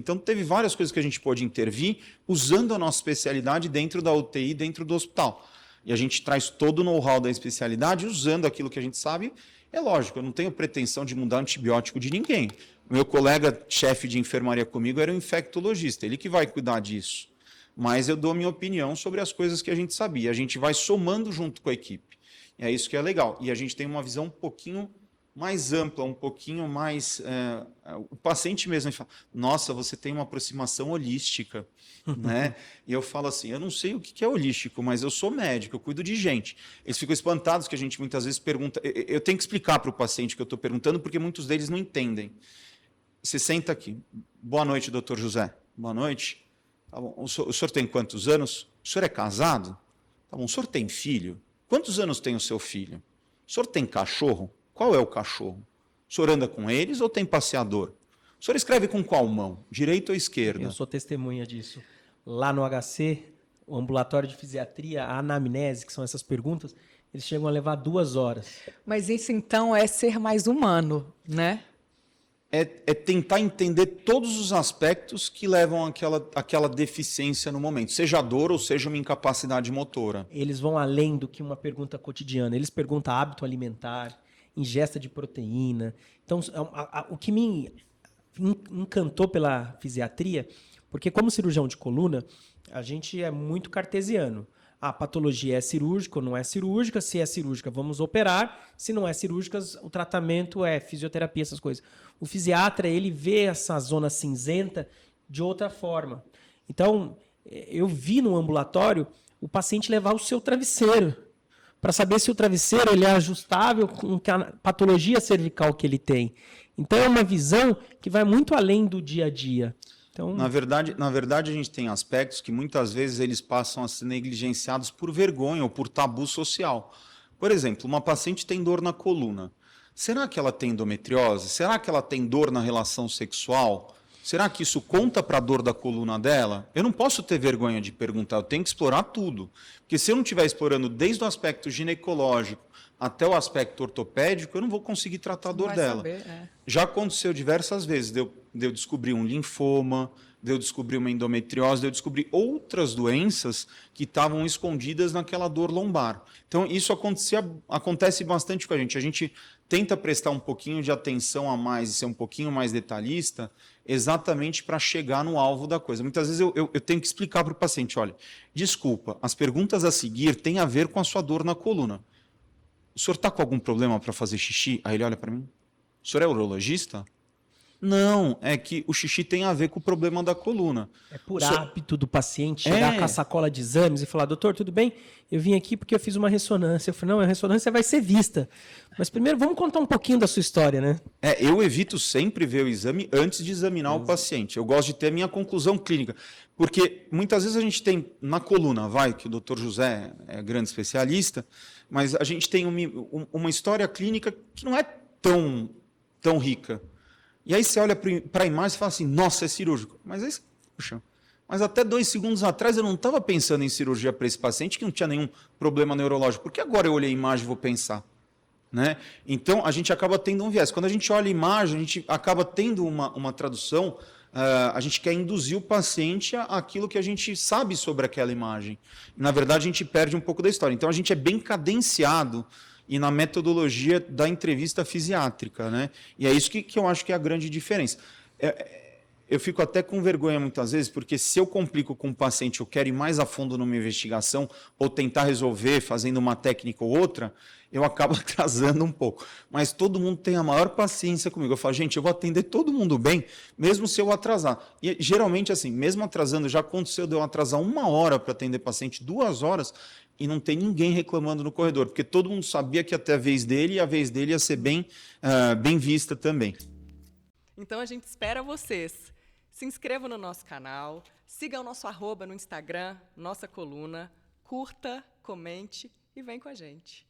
Então, teve várias coisas que a gente pôde intervir usando a nossa especialidade dentro da UTI, dentro do hospital. E a gente traz todo o know-how da especialidade usando aquilo que a gente sabe. É lógico, eu não tenho pretensão de mudar antibiótico de ninguém. Meu colega chefe de enfermaria comigo era um infectologista, ele que vai cuidar disso. Mas eu dou minha opinião sobre as coisas que a gente sabia. A gente vai somando junto com a equipe. É isso que é legal. E a gente tem uma visão um pouquinho mais ampla, um pouquinho mais... o paciente mesmo fala, nossa, você tem uma aproximação holística. Né? E eu falo assim, eu não sei o que é holístico, mas eu sou médico, eu cuido de gente. Eles ficam espantados que a gente muitas vezes pergunta... Eu tenho que explicar para o paciente que eu estou perguntando, porque muitos deles não entendem. Você senta aqui. Boa noite, doutor José. Boa noite. Tá bom. O senhor tem quantos anos? O senhor é casado? Tá bom. O senhor tem filho? Quantos anos tem o seu filho? O senhor tem cachorro? Qual é o cachorro? O senhor anda com eles ou tem passeador? O senhor escreve com qual mão? Direita ou esquerda? Eu sou testemunha disso. Lá no HC, o ambulatório de fisiatria, a anamnese, que são essas perguntas, eles chegam a levar 2 horas. Mas isso, então, é ser mais humano, né? É tentar entender todos os aspectos que levam àquela deficiência no momento, seja dor ou seja uma incapacidade motora. Eles vão além do que uma pergunta cotidiana. Eles perguntam hábito alimentar, ingesta de proteína. Então, o que me encantou pela fisiatria, porque como cirurgião de coluna, a gente é muito cartesiano. A patologia é cirúrgica ou não é cirúrgica? Se é cirúrgica, vamos operar. Se não é cirúrgica, o tratamento é fisioterapia, essas coisas. O fisiatra, ele vê essa zona cinzenta de outra forma. Então, eu vi no ambulatório o paciente levar o seu travesseiro para saber se o travesseiro ele é ajustável com a patologia cervical que ele tem. Então, é uma visão que vai muito além do dia a dia. Então... Na verdade, a gente tem aspectos que muitas vezes eles passam a ser negligenciados por vergonha ou por tabu social. Por exemplo, uma paciente tem dor na coluna. Será que ela tem endometriose? Será que ela tem dor na relação sexual? Será que isso conta para a dor da coluna dela? Eu não posso ter vergonha de perguntar, eu tenho que explorar tudo. Porque se eu não estiver explorando desde o aspecto ginecológico até o aspecto ortopédico, eu não vou conseguir tratar a dor dela. Já aconteceu diversas vezes de eu descobrir um linfoma, de eu descobrir uma endometriose, de eu descobrir outras doenças que estavam escondidas naquela dor lombar. Então, isso acontece bastante com a gente. A gente tenta prestar um pouquinho de atenção a mais e ser um pouquinho mais detalhista, exatamente para chegar no alvo da coisa. Muitas vezes eu tenho que explicar para o paciente, olha, desculpa, as perguntas a seguir têm a ver com a sua dor na coluna. O senhor está com algum problema para fazer xixi? Aí ele olha para mim. O senhor é urologista? Não, é que o xixi tem a ver com o problema da coluna. É por hábito do paciente chegar com a sacola de exames e falar, doutor, tudo bem? Eu vim aqui porque eu fiz uma ressonância. Eu falei, não, a ressonância vai ser vista. Mas primeiro vamos contar um pouquinho da sua história, né? Eu evito sempre ver o exame antes de examinar o paciente. Eu gosto de ter a minha conclusão clínica. Porque muitas vezes a gente tem na coluna, que o doutor José é grande especialista, mas a gente tem uma história clínica que não é tão rica. E aí você olha para a imagem e fala assim, nossa, é cirúrgico. Mas aí, puxa, mas até 2 segundos atrás eu não estava pensando em cirurgia para esse paciente que não tinha nenhum problema neurológico. Por que agora eu olhei a imagem e vou pensar? Né? Então, a gente acaba tendo um viés. Quando a gente olha a imagem, a gente acaba tendo uma tradução, a gente quer induzir o paciente àquilo que a gente sabe sobre aquela imagem. Na verdade, a gente perde um pouco da história. Então, a gente é bem cadenciado e na metodologia da entrevista fisiátrica, né? E é isso que eu acho que é a grande diferença. Eu fico até com vergonha muitas vezes, porque se eu complico com o paciente, eu quero ir mais a fundo numa investigação ou tentar resolver fazendo uma técnica ou outra, eu acabo atrasando um pouco. Mas todo mundo tem a maior paciência comigo. Eu falo, gente, eu vou atender todo mundo bem, mesmo se eu atrasar. E geralmente, assim, mesmo atrasando, já aconteceu de eu atrasar 1 hora para atender paciente, 2 horas, e não tem ninguém reclamando no corredor, porque todo mundo sabia que ia ter a vez dele e a vez dele ia ser bem vista também. Então a gente espera vocês. Se inscreva no nosso canal, siga o nosso @ no Instagram, nossa coluna, curta, comente e vem com a gente.